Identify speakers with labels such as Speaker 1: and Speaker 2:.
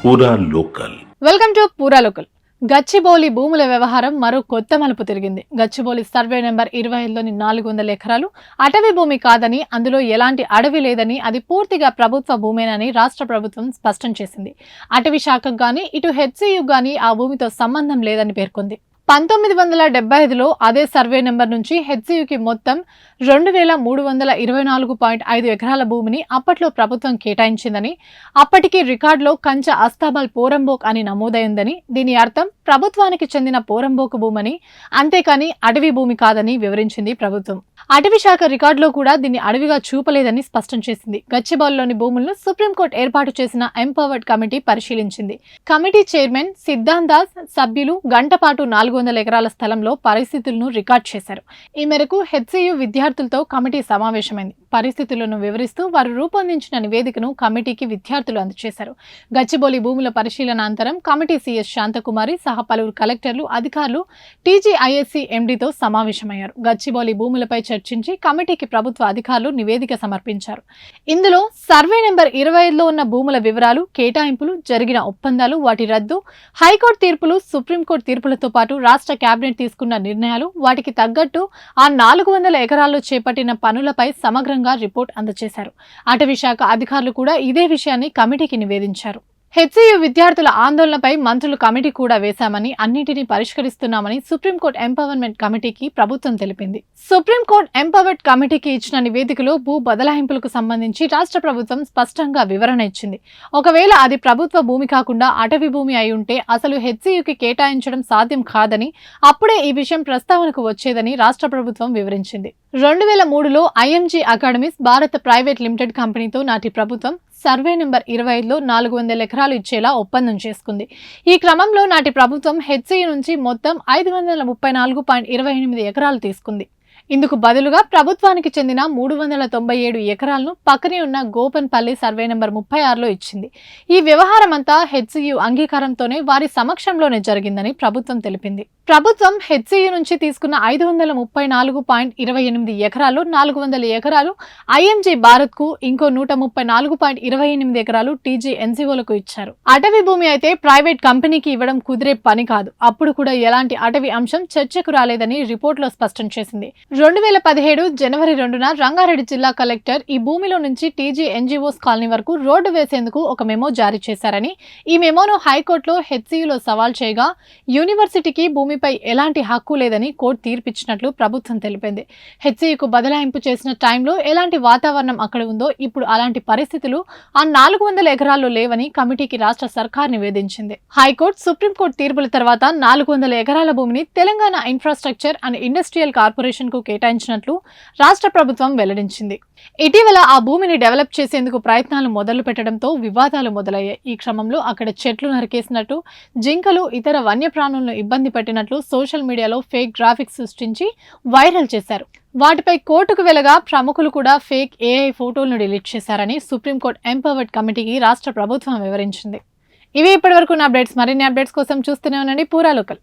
Speaker 1: పూరా local.
Speaker 2: Welcome to పూరా local. Gachibowli భూముల వ్యవహారం మరో కొత్త మలుపు తిరిగింది. గచ్చిబౌలి సర్వే నెంబర్ 25లోని 400 ఎకరాలు అటవీ భూమి కాదని, అందులో ఎలాంటి అడవి లేదని, అది పూర్తిగా ప్రభుత్వ భూమేనని రాష్ట్ర ప్రభుత్వం స్పష్టం చేసింది. అటవీ శాఖకు గానీ, ఇటు హెచ్సియు గానీ ఆ భూమితో సంబంధం లేదని పేర్కొంది. 1975లో అదే సర్వే నెంబర్ నుంచి హెచ్సియుకి మొత్తం 2324.5 ఎకరాల భూమిని అప్పట్లో ప్రభుత్వం కేటాయించిందని, అప్పటికి రికార్డులో కంచ అస్తాబల్ పోరంబోక్ అని నమోదైందని, దీని అర్థం ప్రభుత్వానికి చెందిన పోరంబోకు భూమని, అంతేకాని అటవీ భూమి కాదని వివరించింది ప్రభుత్వం. అటవీ శాఖ రికార్డులో కూడా దీన్ని అడవిగా చూపలేదని స్పష్టం చేసింది. గచ్చిబౌలిలోని భూములను సుప్రీంకోర్టు ఏర్పాటు చేసిన ఎంపవర్డ్ కమిటీ పరిశీలించింది. కమిటీ చైర్మన్ సిద్ధాంత్ దాస్, సభ్యులు గంటపాటు 400 ఎకరాల స్థలంలో పరిస్థితులను రికార్డ్ చేశారు. ఈ మేరకు హెచ్సియు విద్యార్థులతో కమిటీ సమావేశమైంది. పరిస్థితులను వివరిస్తూ వారు రూపొందించిన నివేదికను కమిటీకి విద్యార్థులు అందజేశారు. గచ్చిబౌలి భూముల పరిశీలన అనంతరం కమిటీ సిఎస్ శాంతకుమారి సహా పలువురు కలెక్టర్లు, అధికారులు టీజీఐఎస్సీ ఎండీతో సమావేశమయ్యారు. గచ్చిబౌలి భూములపై చర్చించి కమిటీకి ప్రభుత్వ అధికారులు నివేదిక సమర్పించారు. ఇందులో సర్వే నెంబర్ 25లో ఉన్న భూముల వివరాలు, కేటాయింపులు, జరిగిన ఒప్పందాలు, వాటి రద్దు, హైకోర్టు తీర్పులు, సుప్రీంకోర్టు తీర్పులతో పాటు రాష్ట్ర కేబినెట్ తీసుకున్న నిర్ణయాలు, వాటికి తగ్గట్టు ఆ 400 ఎకరాల్లో చేపట్టిన పనులపై సమగ్రంగా రిపోర్ట్ అందజేశారు. అటవీ శాఖ అధికారులు కూడా ఇదే విషయాన్ని కమిటీకి నివేదించారు. హెచ్సియు విద్యార్థుల ఆందోళనపై మంత్రులు కమిటీ కూడా వేశామని, అన్నింటినీ పరిష్కరిస్తున్నామని సుప్రీంకోర్టు ఎంపవర్మెంట్ కమిటీకి ప్రభుత్వం తెలిపింది. సుప్రీంకోర్టు ఎంపవర్డ్ కమిటీకి ఇచ్చిన నివేదికలో భూ బదలాయింపులకు సంబంధించి రాష్ట్ర ప్రభుత్వం స్పష్టంగా వివరణ ఇచ్చింది. ఒకవేళ అది ప్రభుత్వ భూమి కాకుండా అటవీ భూమి అయి ఉంటే అసలు హెచ్సియుకి కేటాయించడం సాధ్యం కాదని, అప్పుడే ఈ విషయం ప్రస్తావనకు వచ్చేదని రాష్ట్ర ప్రభుత్వం వివరించింది. 2003లో ఐఎంజీ అకాడమీస్ భారత ప్రైవేట్ లిమిటెడ్ కంపెనీతో నాటి ప్రభుత్వం సర్వే నెంబర్ 25లో 400 ఎకరాలు ఇచ్చేలా ఒప్పందం చేసుకుంది. ఈ క్రమంలో నాటి ప్రభుత్వం హెచ్సియు నుంచి మొత్తం 534.28 ఎకరాలు తీసుకుంది. ఇందుకు బదులుగా ప్రభుత్వానికి చెందిన 397 ఎకరాలను పక్కనే ఉన్న గోపన్పల్లి సర్వే నెంబర్ 36లో ఇచ్చింది. ఈ వ్యవహారం అంతా హెచ్సియు అంగీకారంతోనే, వారి సమక్షంలోనే జరిగిందని ప్రభుత్వం తెలిపింది. ప్రభుత్వం హెచ్సియు నుంచి తీసుకున్న 534.28 ఎకరాలు, 400 ఎకరాలు ఐఎంజీ భారత్ కు, ఇంకో 134.28 ఎకరాలు టీజీఎన్సీఓలకు ఇచ్చారు. అటవీ భూమి అయితే ప్రైవేట్ కంపెనీకి ఇవ్వడం కుదిరే పని కాదు. అప్పుడు కూడా ఎలాంటి అటవీ అంశం చర్చకు రాలేదని రిపోర్టులో స్పష్టం చేసింది. 2017 జనవరి 2న రంగారెడ్డి జిల్లా కలెక్టర్ ఈ భూమిలో నుంచి టీజీఎన్జీఓస్ కాలనీ వరకు రోడ్డు వేసేందుకు ఒక మెమో జారీ చేశారని, ఈ మెమోను హైకోర్టులో హెచ్సియులో సవాల్ చేయగా యూనివర్సిటీకి భూమిపై ఎలాంటి హక్కు లేదని కోర్టు తీర్పిచ్చినట్లు ప్రభుత్వం తెలిపింది. హెచ్సియుకు బదలాయింపు చేసిన టైంలో ఎలాంటి వాతావరణం అక్కడ ఉందో ఇప్పుడు అలాంటి పరిస్థితులు ఆ 400 ఎకరాల్లో లేవని కమిటీకి రాష్ట్ర సర్కార్ నివేదించింది. హైకోర్టు, సుప్రీంకోర్టు తీర్పుల తర్వాత 400 ఎకరాల భూమిని Telangana infrastructure and industrial corporation కు కేటాయించినట్లు రాష్ట్ర ప్రభుత్వం వెల్లడించింది. ఇటీవల ఆ భూమిని డెవలప్ చేసేందుకు ప్రయత్నాలు మొదలు పెట్టడంతో వివాదాలు మొదలయ్యాయి. ఈ క్రమంలో అక్కడ చెట్లు నరికేసినట్టు, జింకలు, ఇతర వన్యప్రాణులను ఇబ్బంది పెట్టినట్లు సోషల్ మీడియాలో ఫేక్ గ్రాఫిక్స్ సృష్టించి వైరల్ చేశారు. వాటిపై కోర్టుకు వెళ్లగా ప్రముఖులు కూడా ఫేక్ ఏఐ ఫోటోలను డిలీట్ చేశారని సుప్రీంకోర్టు ఎంపవర్డ్ కమిటీకి రాష్ట్ర ప్రభుత్వం వివరించింది. ఇవి ఇప్పటివరకు నా అప్డేట్స్. మరిన్ని అప్డేట్స్ కోసం చూస్తూనే ఉండండి పూరా లోకల్.